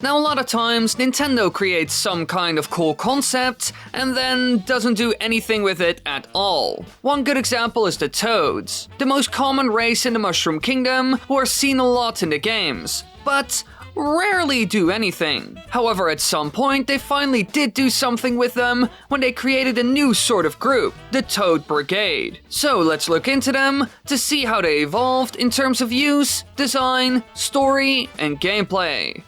Now, a lot of times, Nintendo creates some kind of cool concept and then doesn't do anything with it at all. One good example is the Toads, the most common race in the Mushroom Kingdom who are seen a lot in the games, but rarely do anything. However, at some point they finally did do something with them when they created a new sort of group, the Toad Brigade. So let's look into them to see how they evolved in terms of use, design, story, and gameplay.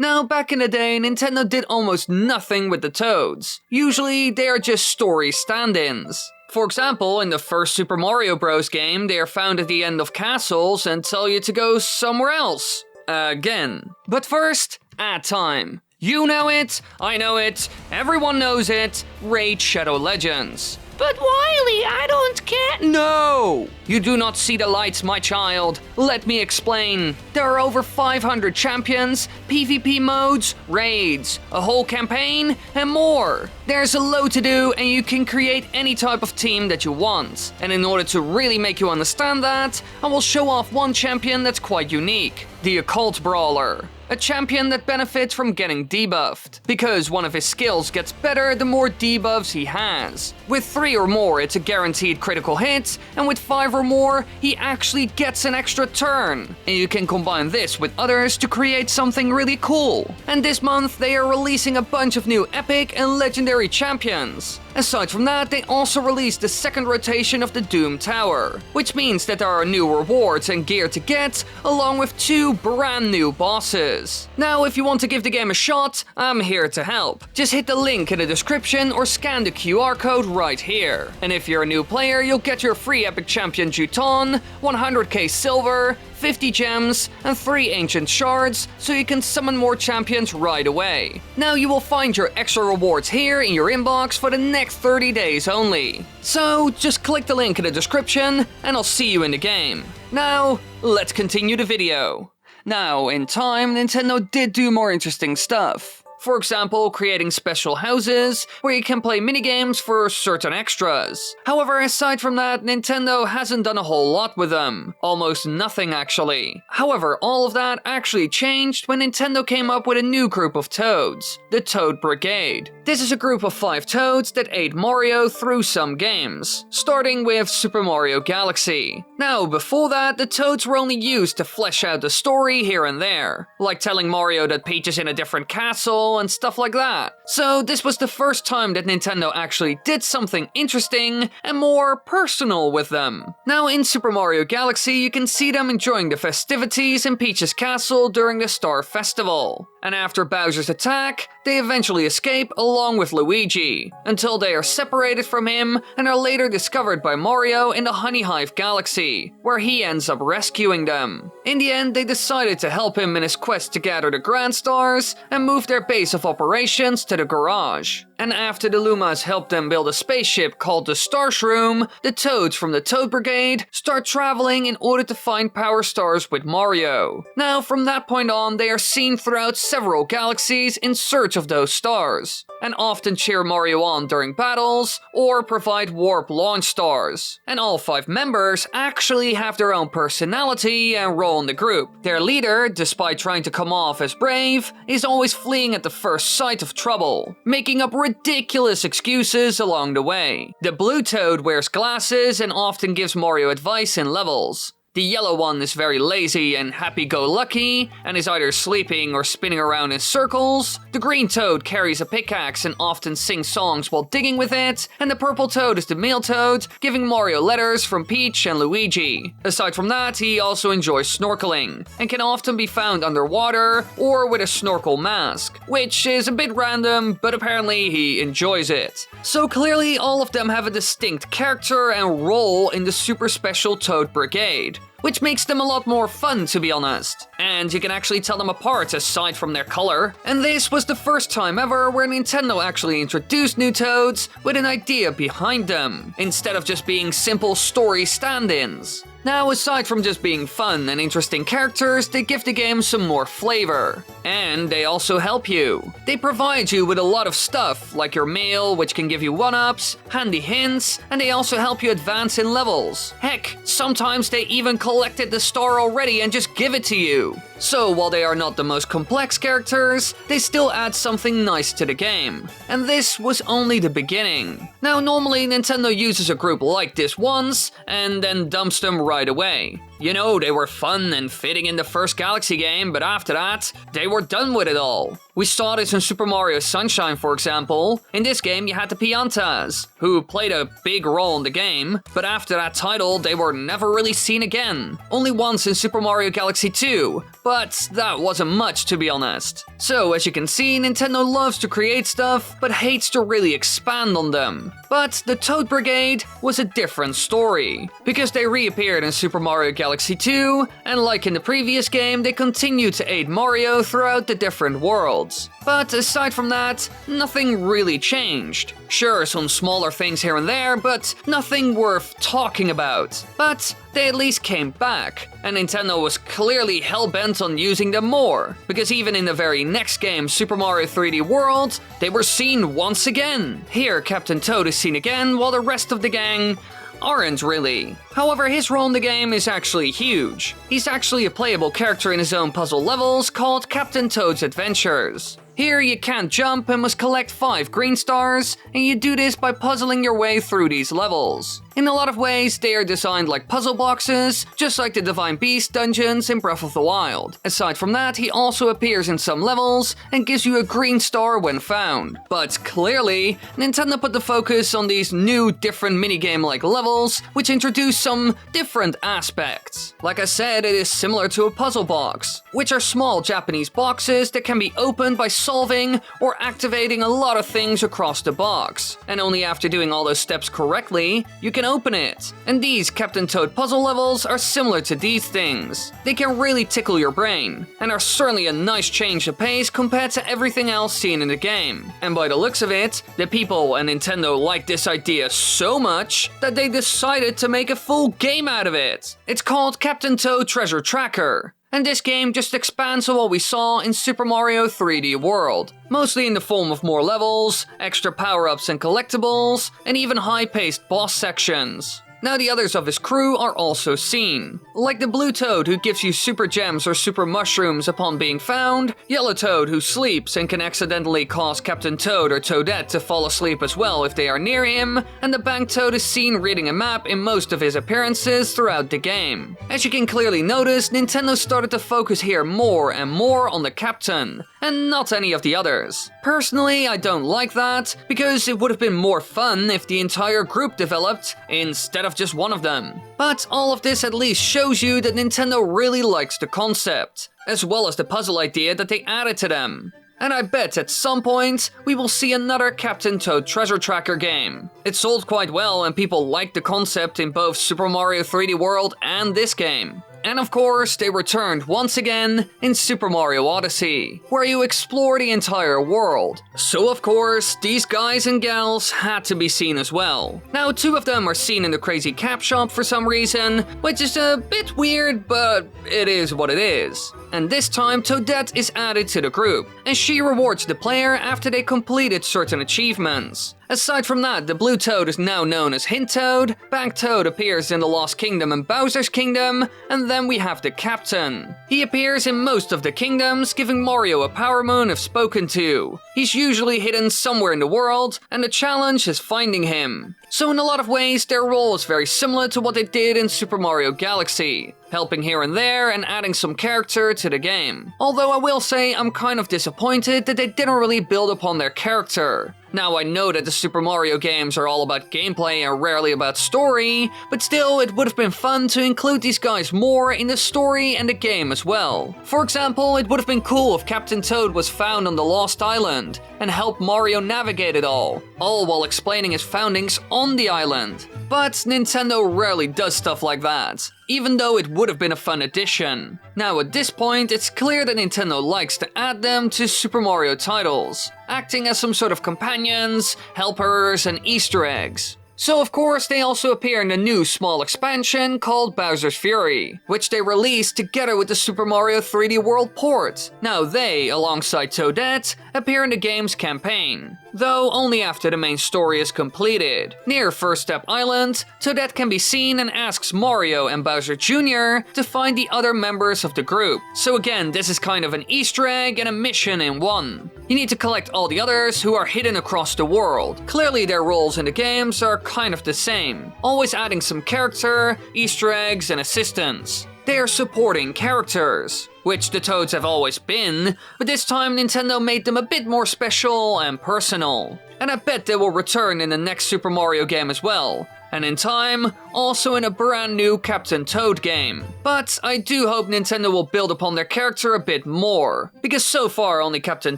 Now, back in the day, Nintendo did almost nothing with the Toads. Usually, they are just story stand-ins. For example, in the first Super Mario Bros. Game, they are found at the end of castles and tell you to go somewhere else. Again. But first, ad time. You know it, I know it, everyone knows it, Raid Shadow Legends. But Wily, I don't care. No! You do not see the lights, my child. Let me explain. There are over 500 champions, PvP modes, raids, a whole campaign, and more. There's a lot to do, and you can create any type of team that you want. And in order to really make you understand that, I will show off one champion that's quite unique. The Occult Brawler. A champion that benefits from getting debuffed, because one of his skills gets better the more debuffs he has. With 3 or more, it's a guaranteed critical hit, and with 5 or more, he actually gets an extra turn. And you can combine this with others to create something really cool. And this month, they are releasing a bunch of new epic and legendary champions. Aside from that, they also released the second rotation of the Doom Tower, which means that there are new rewards and gear to get, along with 2 brand new bosses. Now, if you want to give the game a shot, I'm here to help. Just hit the link in the description or scan the QR code right here. And if you're a new player, you'll get your free Epic Champion Juton, 100k silver, 50 gems, and 3 ancient shards, so you can summon more champions right away. Now you will find your extra rewards here in your inbox for the next 30 days only. So just click the link in the description, and I'll see you in the game. Now, let's continue the video. Now, in time, Nintendo did do more interesting stuff. For example, creating special houses where you can play minigames for certain extras. However, aside from that, Nintendo hasn't done a whole lot with them. Almost nothing, actually. However, all of that actually changed when Nintendo came up with a new group of Toads, the Toad Brigade. This is a group of 5 Toads that aid Mario through some games, starting with Super Mario Galaxy. Now, before that, the Toads were only used to flesh out the story here and there, like telling Mario that Peach is in a different castle and stuff like that. So this was the first time that Nintendo actually did something interesting and more personal with them. Now in Super Mario Galaxy, you can see them enjoying the festivities in Peach's castle during the Star Festival. And after Bowser's attack, they eventually escape along with Luigi, until they are separated from him and are later discovered by Mario in the Honey Hive Galaxy, where he ends up rescuing them. In the end, they decided to help him in his quest to gather the Grand Stars and move their base of operations to the garage. And after the Lumas help them build a spaceship called the Starshroom, the Toads from the Toad Brigade start traveling in order to find Power Stars with Mario. Now, from that point on, they are seen throughout several galaxies in search of those stars, and often cheer Mario on during battles, or provide warp launch stars. And all 5 members actually have their own personality and role in the group. Their leader, despite trying to come off as brave, is always fleeing at the first sight of trouble, making up ridiculous excuses along the way. The blue Toad wears glasses and often gives Mario advice in levels. The yellow one is very lazy and happy-go-lucky, and is either sleeping or spinning around in circles. The green Toad carries a pickaxe and often sings songs while digging with it, and the purple Toad is the male Toad, giving Mario letters from Peach and Luigi. Aside from that, he also enjoys snorkeling, and can often be found underwater or with a snorkel mask, which is a bit random, but apparently he enjoys it. So clearly all of them have a distinct character and role in the super special Toad Brigade, which makes them a lot more fun, to be honest. And you can actually tell them apart aside from their color. And this was the first time ever where Nintendo actually introduced new Toads with an idea behind them, instead of just being simple story stand-ins. Now, aside from just being fun and interesting characters, they give the game some more flavor. And they also help you. They provide you with a lot of stuff, like your mail, which can give you 1-ups, handy hints, and they also help you advance in levels. Heck, sometimes they even collect collected the star already and just give it to you. So while they are not the most complex characters, they still add something nice to the game. And this was only the beginning. Now normally Nintendo uses a group like this once, and then dumps them right away. You know, they were fun and fitting in the first Galaxy game, but after that, they were done with it all. We saw this in Super Mario Sunshine, for example. In this game, you had the Piantas, who played a big role in the game, but after that title, they were never really seen again. Only once in Super Mario Galaxy 2, but that wasn't much, to be honest. So, as you can see, Nintendo loves to create stuff, but hates to really expand on them. But the Toad Brigade was a different story, because they reappeared in Super Mario Galaxy 2, and like in the previous game, they continued to aid Mario throughout the different worlds. But aside from that, nothing really changed. Sure, some smaller things here and there, but nothing worth talking about. But they at least came back, and Nintendo was clearly hell-bent on using them more, because even in the very next game, Super Mario 3D World, they were seen once again. Here, Captain Toad is seen again, while the rest of the gang aren't really. However, his role in the game is actually huge. He's actually a playable character in his own puzzle levels called Captain Toad's Adventures. Here you can't jump and must collect 5 green stars, and you do this by puzzling your way through these levels. In a lot of ways, they are designed like puzzle boxes, just like the Divine Beast dungeons in Breath of the Wild. Aside from that, he also appears in some levels and gives you a green star when found. But clearly, Nintendo put the focus on these new, different minigame-like levels, which introduce some different aspects. Like I said, it is similar to a puzzle box, which are small Japanese boxes that can be opened by solving or activating a lot of things across the box. And only after doing all those steps correctly, you can open it. And these Captain Toad puzzle levels are similar to these things. They can really tickle your brain, and are certainly a nice change of pace compared to everything else seen in the game. And by the looks of it, the people and Nintendo liked this idea so much that they decided to make a full game out of it. It's called Captain Toad Treasure Tracker. And this game just expands on what we saw in Super Mario 3D World, mostly in the form of more levels, extra power-ups and collectibles, and even high-paced boss sections. Now the others of his crew are also seen, like the Blue Toad who gives you super gems or super mushrooms upon being found, Yellow Toad who sleeps and can accidentally cause Captain Toad or Toadette to fall asleep as well if they are near him, and the Bank Toad is seen reading a map in most of his appearances throughout the game. As you can clearly notice, Nintendo started to focus here more and more on the Captain, and not any of the others. Personally, I don't like that, because it would have been more fun if the entire group developed instead of just one of them. But all of this at least shows you that Nintendo really likes the concept, as well as the puzzle idea that they added to them. And I bet at some point, we will see another Captain Toad Treasure Tracker game. It sold quite well and people liked the concept in both Super Mario 3D World and this game. And of course, they returned once again in Super Mario Odyssey, where you explore the entire world. So of course, these guys and gals had to be seen as well. Now, 2 of them are seen in the Crazy Cap Shop for some reason, which is a bit weird, but it is what it is. And this time, Toadette is added to the group, and she rewards the player after they completed certain achievements. Aside from that, the Blue Toad is now known as Hint Toad, Bank Toad appears in the Lost Kingdom and Bowser's Kingdom, and then we have the Captain. He appears in most of the kingdoms, giving Mario a power moon if spoken to. He's usually hidden somewhere in the world, and the challenge is finding him. So in a lot of ways, their role is very similar to what they did in Super Mario Galaxy, helping here and there and adding some character to the game. Although I will say I'm kind of disappointed that they didn't really build upon their character. Now I know that the Super Mario games are all about gameplay and rarely about story, but still it would have been fun to include these guys more in the story and the game as well. For example, it would have been cool if Captain Toad was found on the Lost Island and helped Mario navigate it all while explaining his foundings on the island. But Nintendo rarely does stuff like that, even though it would have been a fun addition. Now at this point, it's clear that Nintendo likes to add them to Super Mario titles, acting as some sort of companions, helpers, and Easter eggs. So of course they also appear in a new small expansion called Bowser's Fury, which they released together with the Super Mario 3D World port. Now they, alongside Toadette, appear in the game's campaign. though only after the main story is completed. Near First Step Island, Toadette can be seen and asks Mario and Bowser Jr. to find the other members of the group. So again, this is kind of an Easter egg and a mission in one. You need to collect all the others who are hidden across the world. Clearly their roles in the games are kind of the same, always adding some character, Easter eggs and assistance. They are supporting characters, which the Toads have always been, but this time Nintendo made them a bit more special and personal. And I bet they will return in the next Super Mario game as well, and in time, also in a brand new Captain Toad game. But I do hope Nintendo will build upon their character a bit more, because so far only Captain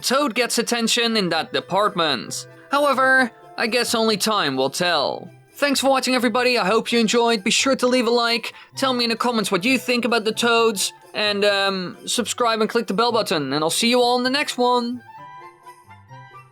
Toad gets attention in that department. However, I guess only time will tell. Thanks for watching everybody, I hope you enjoyed. Be sure to leave a like, tell me in the comments what you think about the Toads, and subscribe and click the bell button, and I'll see you all in the next one.